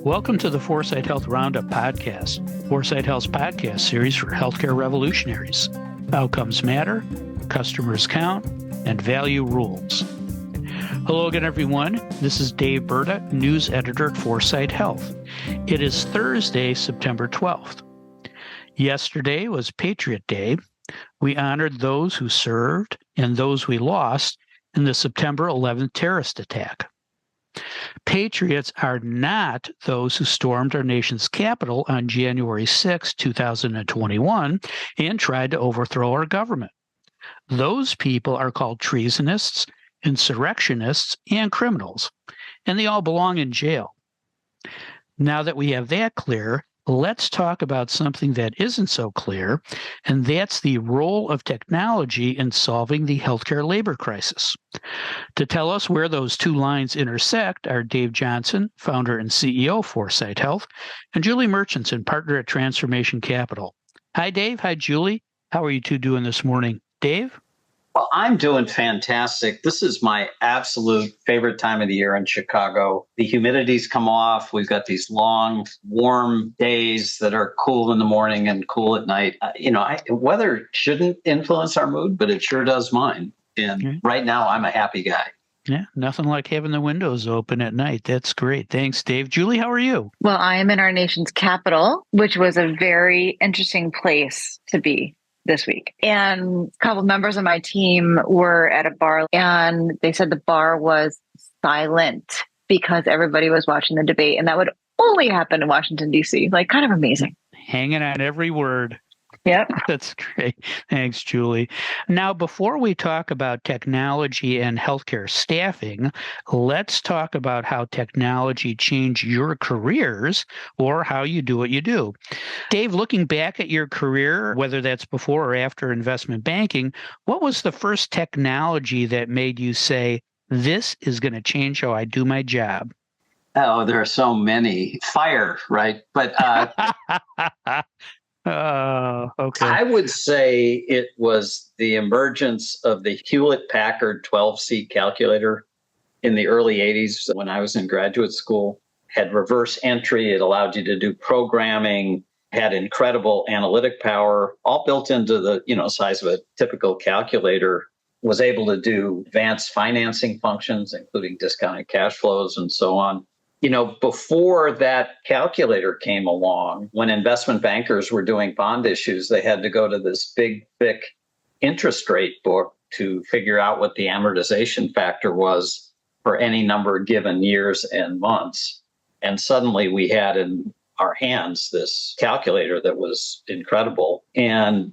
Welcome to the Foresight Health Roundup podcast, Foresight Health's podcast series for healthcare revolutionaries. Outcomes matter, customers count, and value rules. Hello again, everyone. This is Dave Burda, news editor at Foresight Health. It is Thursday, September 12th. Yesterday was Patriot Day. We honored those who served and those we lost in the September 11th terrorist attack. Patriots are not those who stormed our nation's capital on January 6, 2021, and tried to overthrow our government. Those people are called treasonists, insurrectionists, and criminals, and they all belong in jail. Now that we have that clear, let's talk about something that isn't so clear, and that's the role of technology in solving the healthcare labor crisis. To tell us where those two lines intersect are Dave Johnson, founder and CEO of Foresight Health, and Julie Murchinson, partner at Transformation Capital. Hi, Dave. Hi, Julie. How are you two doing this morning? Dave? Well, I'm doing fantastic. This is my absolute favorite time of the year in Chicago. The humidity's come off. We've got these long, warm days that are cool in the morning and cool at night. Weather shouldn't influence our mood, but it sure does mine. And right now, I'm a happy guy. Yeah, nothing like having the windows open at night. That's great. Thanks, Dave. Julie, how are you? Well, I am in our nation's capital, which was a very interesting place to be this week. And a couple of members of my team were at a bar, and they said the bar was silent because everybody was watching the debate. And that would only happen in Washington, D.C. Like, kind of amazing. Hanging on every word. Yep. That's great. Thanks, Julie. Now, before we talk about technology and healthcare staffing, let's talk about how technology changed your careers or how you do what you do. Dave, looking back at your career, whether that's before or after investment banking, what was the first technology that made you say, this is going to change how I do my job? Oh, there are so many. Fire, right? But okay. I would say it was the emergence of the Hewlett-Packard 12-seat calculator in the early 80s when I was in graduate school. Had reverse entry. It allowed you to do programming, had incredible analytic power, all built into the size of a typical calculator. Was able to do advanced financing functions, including discounted cash flows and so on. Before that calculator came along, when investment bankers were doing bond issues, they had to go to this big, thick interest rate book to figure out what the amortization factor was for any number of given years and months. And suddenly we had in our hands this calculator that was incredible. And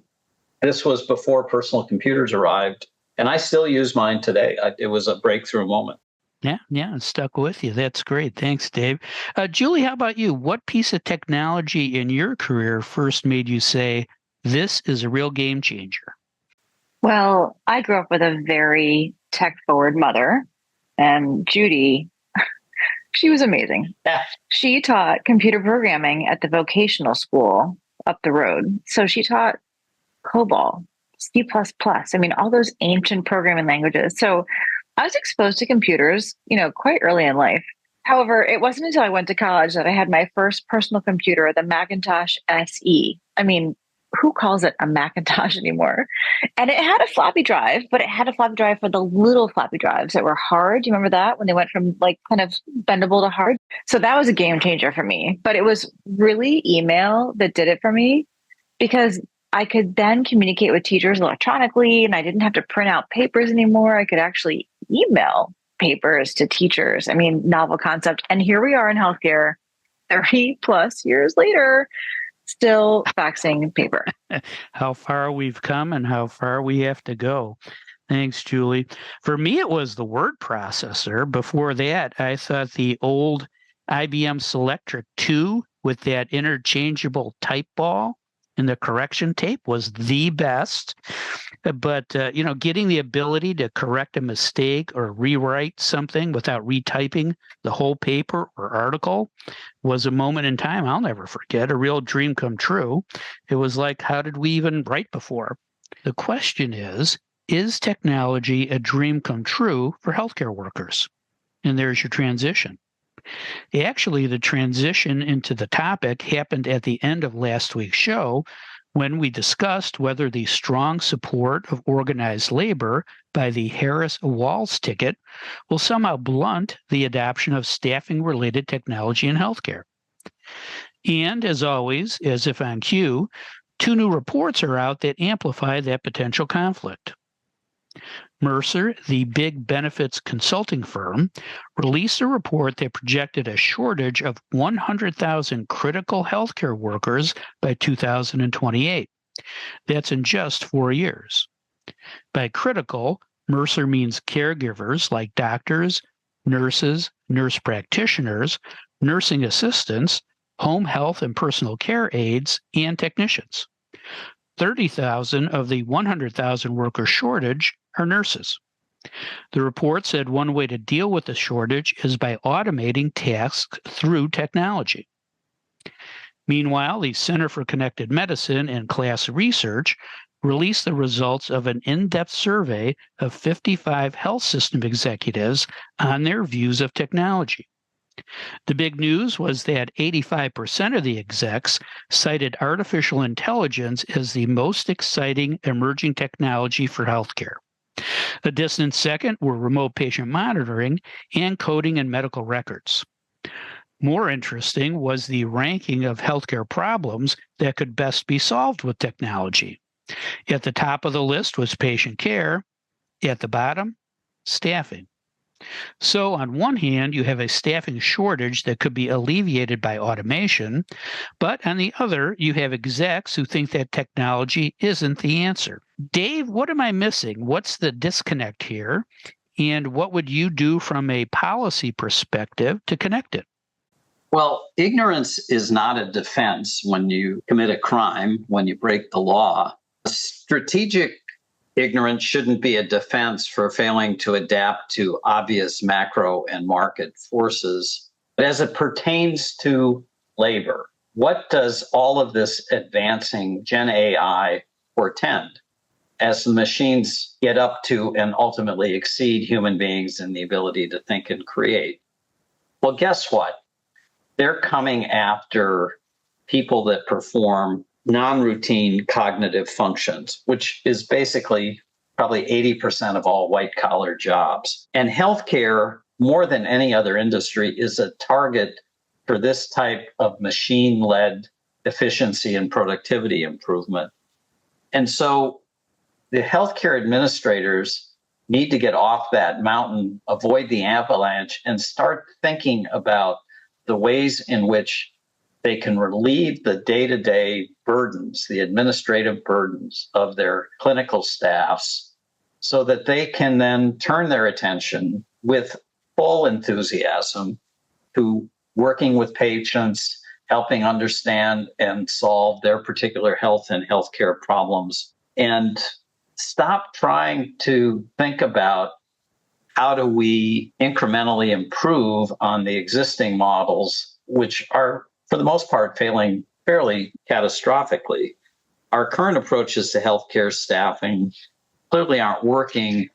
this was before personal computers arrived. And I still use mine today. It was a breakthrough moment. Yeah, it stuck with you. That's great. Thanks, Dave. Julie, how about you? What piece of technology in your career first made you say, this is a real game changer? Well, I grew up with a very tech-forward mother, and Judy, she was amazing. She taught computer programming at the vocational school up the road. So she taught COBOL, C++, all those ancient programming languages. So I was exposed to computers, quite early in life. However, it wasn't until I went to college that I had my first personal computer, the Macintosh SE. Who calls it a Macintosh anymore? And it had a floppy drive, but it had a floppy drive for the little floppy drives that were hard. Do you remember that when they went from kind of bendable to hard? So that was a game changer for me. But it was really email that did it for me, because I could then communicate with teachers electronically, and I didn't have to print out papers anymore. I could actually email papers to teachers. Novel concept. And here we are in healthcare 30 plus years later, still faxing paper. How far we've come and how far we have to go. Thanks, Julie. For me, it was the word processor. Before that, I thought the old IBM Selectric 2 with that interchangeable type ball and the correction tape was the best. But, getting the ability to correct a mistake or rewrite something without retyping the whole paper or article was a moment in time I'll never forget, a real dream come true. It was like, how did we even write before? The question is technology a dream come true for healthcare workers? And there's your transition. Actually, the transition into the topic happened at the end of last week's show when we discussed whether the strong support of organized labor by the Harris-Walz ticket will somehow blunt the adoption of staffing-related technology in healthcare. And as always, as if on cue, 2 new reports are out that amplify that potential conflict. Mercer, the big benefits consulting firm, released a report that projected a shortage of 100,000 critical healthcare workers by 2028. That's in just 4 years. By critical, Mercer means caregivers like doctors, nurses, nurse practitioners, nursing assistants, home health and personal care aides, and technicians. 30,000 of the 100,000 worker shortage are nurses. The report said one way to deal with the shortage is by automating tasks through technology. Meanwhile, the Center for Connected Medicine and Class Research released the results of an in-depth survey of 55 health system executives on their views of technology. The big news was that 85% of the execs cited artificial intelligence as the most exciting emerging technology for healthcare. A distant second were remote patient monitoring and coding in medical records. More interesting was the ranking of healthcare problems that could best be solved with technology. At the top of the list was patient care. At the bottom, staffing. So on one hand, you have a staffing shortage that could be alleviated by automation, but on the other, you have execs who think that technology isn't the answer. Dave, what am I missing? What's the disconnect here? And what would you do from a policy perspective to connect it? Well, ignorance is not a defense when you commit a crime, when you break the law. Strategic ignorance shouldn't be a defense for failing to adapt to obvious macro and market forces. But as it pertains to labor, what does all of this advancing Gen AI portend as the machines get up to and ultimately exceed human beings in the ability to think and create? Well, guess what? They're coming after people that perform non-routine cognitive functions, which is basically probably 80% of all white-collar jobs. And healthcare, more than any other industry, is a target for this type of machine-led efficiency and productivity improvement. And so the healthcare administrators need to get off that mountain, avoid the avalanche, and start thinking about the ways in which they can relieve the day-to-day burdens, the administrative burdens of their clinical staffs, so that they can then turn their attention with full enthusiasm to working with patients, helping understand and solve their particular health and healthcare problems, and stop trying to think about how do we incrementally improve on the existing models, which are for the most part, failing fairly catastrophically. Our current approaches to healthcare staffing clearly aren't working.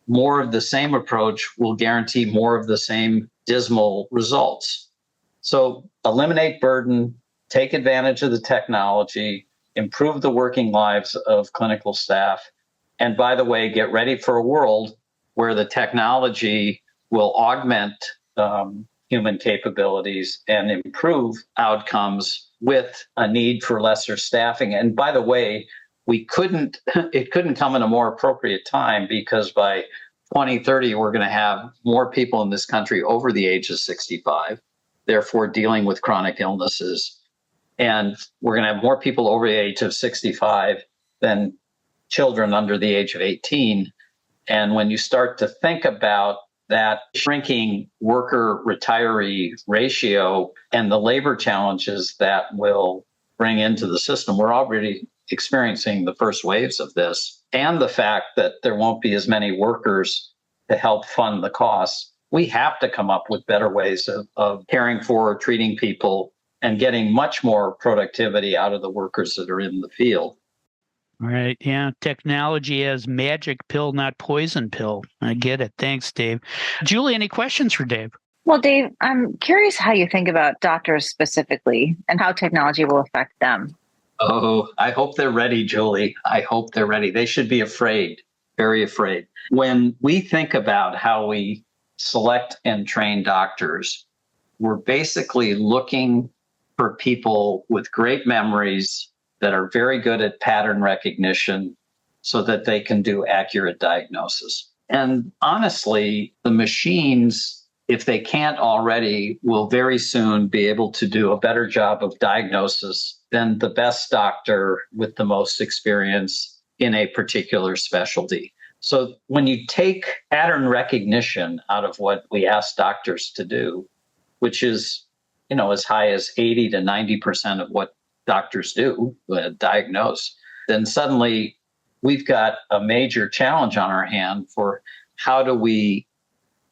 More of the same approach will guarantee more of the same dismal results. So eliminate burden, take advantage of the technology, improve the working lives of clinical staff, and by the way, get ready for a world where the technology will augment human capabilities and improve outcomes with a need for lesser staffing. And by the way, it couldn't come in a more appropriate time, because by 2030, we're going to have more people in this country over the age of 65, therefore dealing with chronic illnesses. And we're going to have more people over the age of 65 than children under the age of 18. And when you start to think about that shrinking worker retiree ratio and the labor challenges that will bring into the system, we're already experiencing the first waves of this, and the fact that there won't be as many workers to help fund the costs. We have to come up with better ways of caring for, treating people, and getting much more productivity out of the workers that are in the field. Right. Yeah. Technology as magic pill, not poison pill. I get it. Thanks, Dave. Julie, any questions for Dave? Well, Dave, I'm curious how you think about doctors specifically and how technology will affect them. Oh, I hope they're ready, Julie. I hope they're ready. They should be afraid, very afraid. When we think about how we select and train doctors, we're basically looking for people with great memories that are very good at pattern recognition so that they can do accurate diagnosis. And honestly, the machines, if they can't already, will very soon be able to do a better job of diagnosis than the best doctor with the most experience in a particular specialty. So when you take pattern recognition out of what we ask doctors to do, which is, as high as 80 to 90% of what doctors do, diagnose, then suddenly we've got a major challenge on our hand for how do we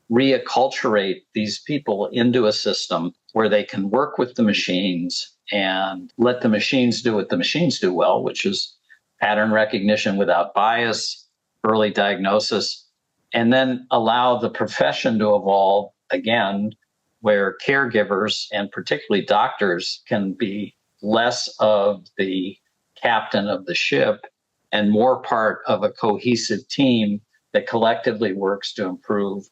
reacculturate these people into a system where they can work with the machines and let the machines do what the machines do well, which is pattern recognition without bias, early diagnosis, and then allow the profession to evolve again, where caregivers and particularly doctors can be less of the captain of the ship and more part of a cohesive team that collectively works to improve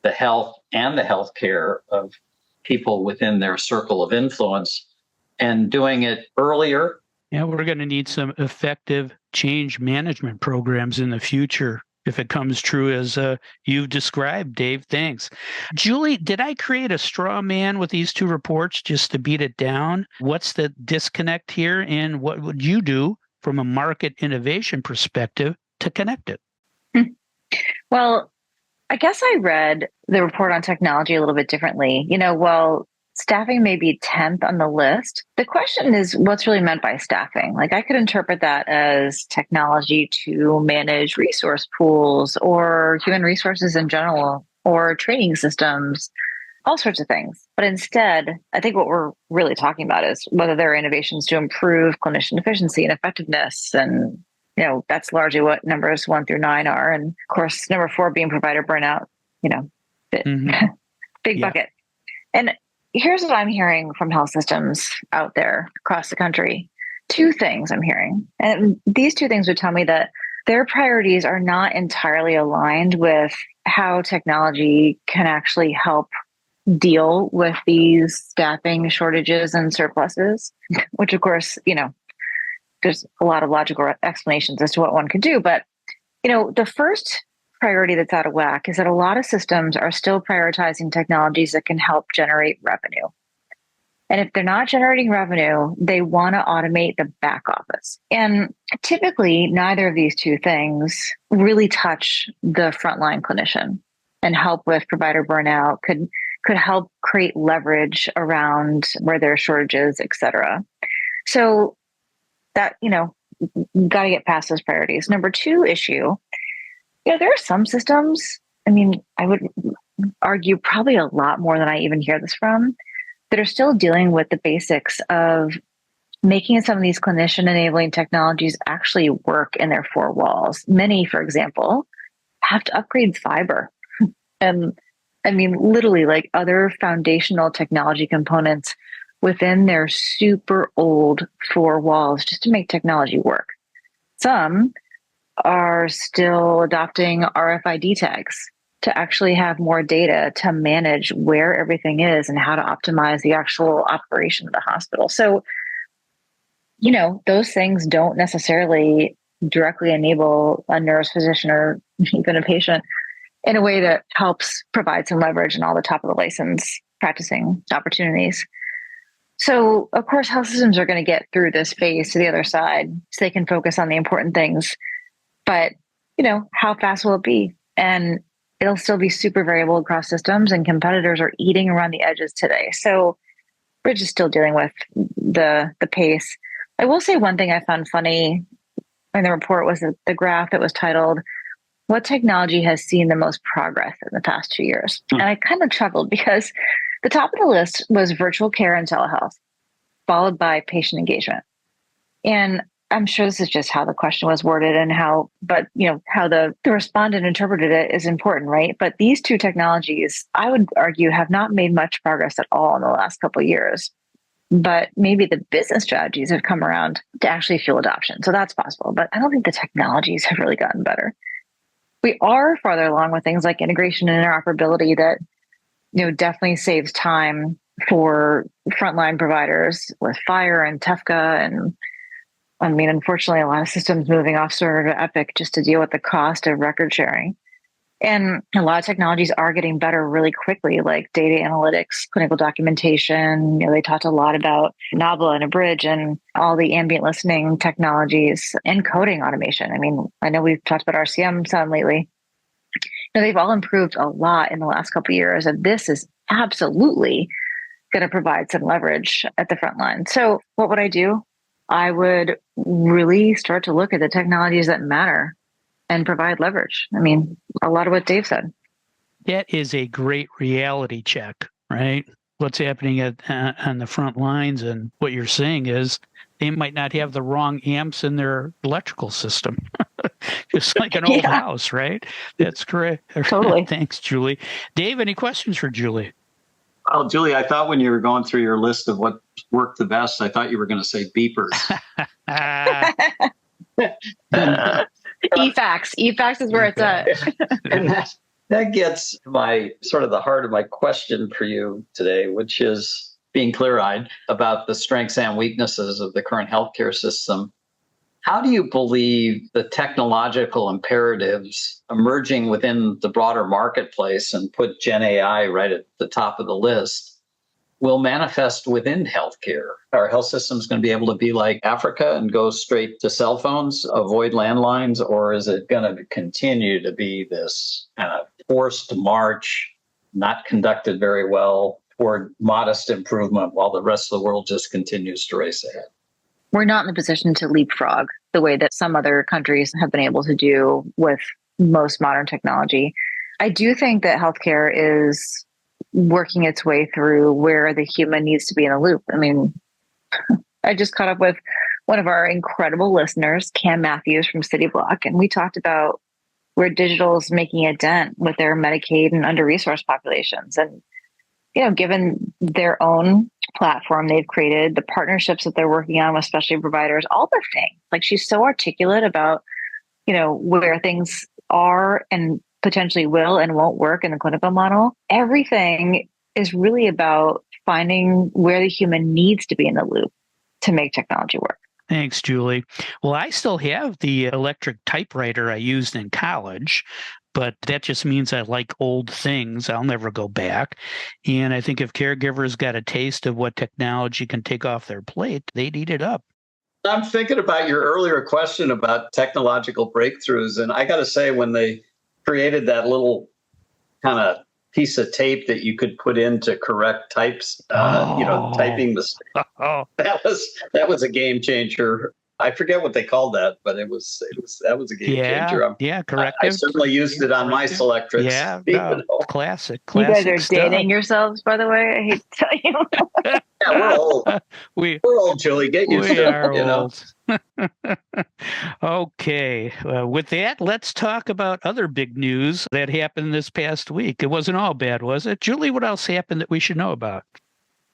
the health and the healthcare of people within their circle of influence, and doing it earlier. Yeah, we're going to need some effective change management programs in the future if it comes true as you've described, Dave. Thanks. Julie, did I create a straw man with these two reports just to beat it down? What's the disconnect here, and what would you do from a market innovation perspective to connect it? Well, I guess I read the report on technology a little bit differently. While staffing may be 10th on the list, the question is what's really meant by staffing? Like, I could interpret that as technology to manage resource pools or human resources in general, or training systems, all sorts of things. But instead, I think what we're really talking about is whether there are innovations to improve clinician efficiency and effectiveness. And that's largely what numbers 1 through 9 are. And of course, number 4 being provider burnout, big bucket. And here's what I'm hearing from health systems out there across the country. 2 things I'm hearing. And these 2 things would tell me that their priorities are not entirely aligned with how technology can actually help deal with these staffing shortages and surpluses, which of course, there's a lot of logical explanations as to what one could do. But, the first priority that's out of whack is that a lot of systems are still prioritizing technologies that can help generate revenue. And if they're not generating revenue, they want to automate the back office. And typically, neither of these 2 things really touch the frontline clinician, and help with provider burnout could help create leverage around where there are shortages, et cetera. So that, got to get past those priorities. Number 2 issue, there are some systems, I would argue probably a lot more than I even hear this from, that are still dealing with the basics of making some of these clinician enabling technologies actually work in their 4 walls. Many, for example, have to upgrade fiber. And literally like other foundational technology components within their super old 4 walls just to make technology work. Some are still adopting RFID tags to actually have more data to manage where everything is and how to optimize the actual operation of the hospital. So, those things don't necessarily directly enable a nurse, physician, or even a patient in a way that helps provide some leverage and all the top of the license practicing opportunities. So, of course, health systems are going to get through this phase to the other side so they can focus on the important things. But, how fast will it be? And it'll still be super variable across systems, and competitors are eating around the edges today. So we're just still dealing with the pace. I will say one thing I found funny in the report was that the graph that was titled, "What technology has seen the most progress in the past 2 years?" And I kind of chuckled because the top of the list was virtual care and telehealth, followed by patient engagement. And I'm sure this is just how the question was worded and how the respondent interpreted it is important, right? But these two technologies, I would argue, have not made much progress at all in the last couple of years. But maybe the business strategies have come around to actually fuel adoption. So that's possible. But I don't think the technologies have really gotten better. We are farther along with things like integration and interoperability that, definitely saves time for frontline providers with Fire and Tefka. And unfortunately, a lot of systems moving off server to Epic just to deal with the cost of record sharing. And a lot of technologies are getting better really quickly, like data analytics, clinical documentation. They talked a lot about Nabla and Abridge and all the ambient listening technologies and coding automation. I know we've talked about RCM some lately. They've all improved a lot in the last couple of years, and this is absolutely going to provide some leverage at the front line. So what would I do? I would really start to look at the technologies that matter and provide leverage. A lot of what Dave said. That is a great reality check, right? What's happening on the front lines, and what you're saying is they might not have the wrong amps in their electrical system. Just like an old house, right? That's correct. Totally. Thanks, Julie. Dave, any questions for Julie? Oh, Julie, I thought when you were going through your list of what worked the best, I thought you were going to say beepers. eFax. eFax is where it's at. And that gets my sort of the heart of my question for you today, which is being clear-eyed about the strengths and weaknesses of the current healthcare system. How do you believe the technological imperatives emerging within the broader marketplace, and put Gen AI right at the top of the list, will manifest within healthcare? Are health systems going to be able to be like Africa and go straight to cell phones, avoid landlines, or is it going to continue to be this kind of forced march, not conducted very well, toward modest improvement while the rest of the world just continues to race ahead? We're not in a position to leapfrog the way that some other countries have been able to do with most modern technology. I do think that healthcare is working its way through where the human needs to be in the loop. I just caught up with one of our incredible listeners, Cam Matthews from City Block, and we talked about where digital is making a dent with their Medicaid and under-resourced populations. And, given their own platform they've created, the partnerships that they're working on with specialty providers, all the things. Like, she's so articulate about, where things are and potentially will and won't work in the clinical model. Everything is really about finding where the human needs to be in the loop to make technology work. Thanks, Julie. Well, I still have the electric typewriter I used in college, but that just means I like old things. I'll never go back. And I think if caregivers got a taste of what technology can take off their plate, they'd eat it up. I'm thinking about your earlier question about technological breakthroughs. And I got to say, when they created that little kind of piece of tape that you could put in to correct types, typing mistakes, that was a game changer. I forget what they called that, but that was a game changer. Corrective. I certainly used it on my Selectrix. Yeah, classic. You guys are stuff. dating yourselves, by the way. I hate to tell you. Yeah, we're old. We're old, Julie. Get used to it. Old. Okay. With that, let's talk about other big news that happened this past week. It wasn't all bad, was it? Julie, what else happened that we should know about?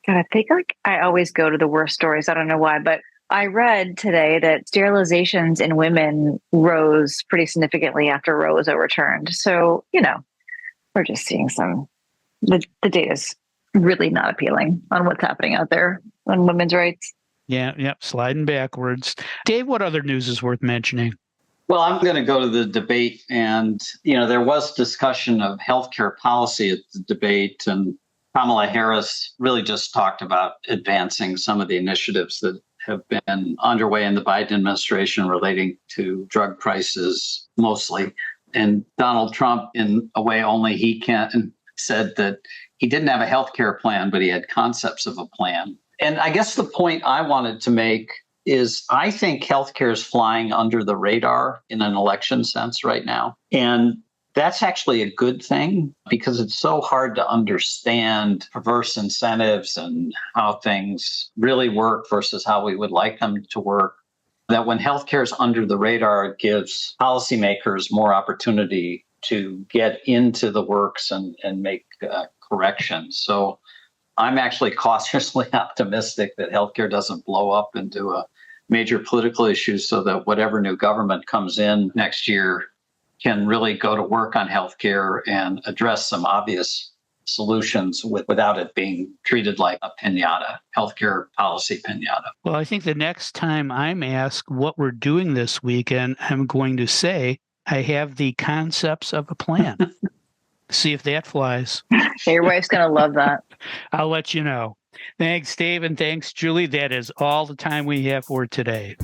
God, I think I always go to the worst stories. I don't know why, but I read today that sterilizations in women rose pretty significantly after Roe was overturned. So, we're just seeing the data is really not appealing on what's happening out there on women's rights. Yeah, sliding backwards. Dave, what other news is worth mentioning? Well, I'm going to go to the debate. And, there was discussion of healthcare policy at the debate. And Kamala Harris really just talked about advancing some of the initiatives that have been underway in the Biden administration relating to drug prices mostly. And Donald Trump, in a way only he can, said that he didn't have a healthcare plan, but he had concepts of a plan. And I guess the point I wanted to make is I think healthcare is flying under the radar in an election sense right now. And that's actually a good thing, because it's so hard to understand perverse incentives and how things really work versus how we would like them to work. that when healthcare is under the radar, it gives policymakers more opportunity to get into the works and make corrections. So I'm actually cautiously optimistic that healthcare doesn't blow up into a major political issue, so that whatever new government comes in next year can really go to work on healthcare and address some obvious solutions without it being treated like a piñata, healthcare policy piñata. Well, I think the next time I'm asked what we're doing this weekend, I'm going to say I have the concepts of a plan. See if that flies. Your wife's going to love that. I'll let you know. Thanks, Dave, and thanks, Julie. That is all the time we have for today.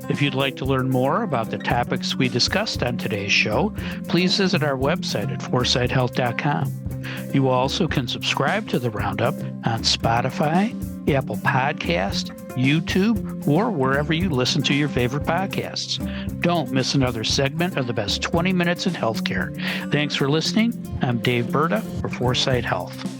If you'd like to learn more about the topics we discussed on today's show, please visit our website at foresightshealth.com. You also can subscribe to the Roundup on Spotify, Apple Podcast, YouTube, or wherever you listen to your favorite podcasts. Don't miss another segment of the best 20 minutes in healthcare. Thanks for listening. I'm Dave Burda for Foresight Health.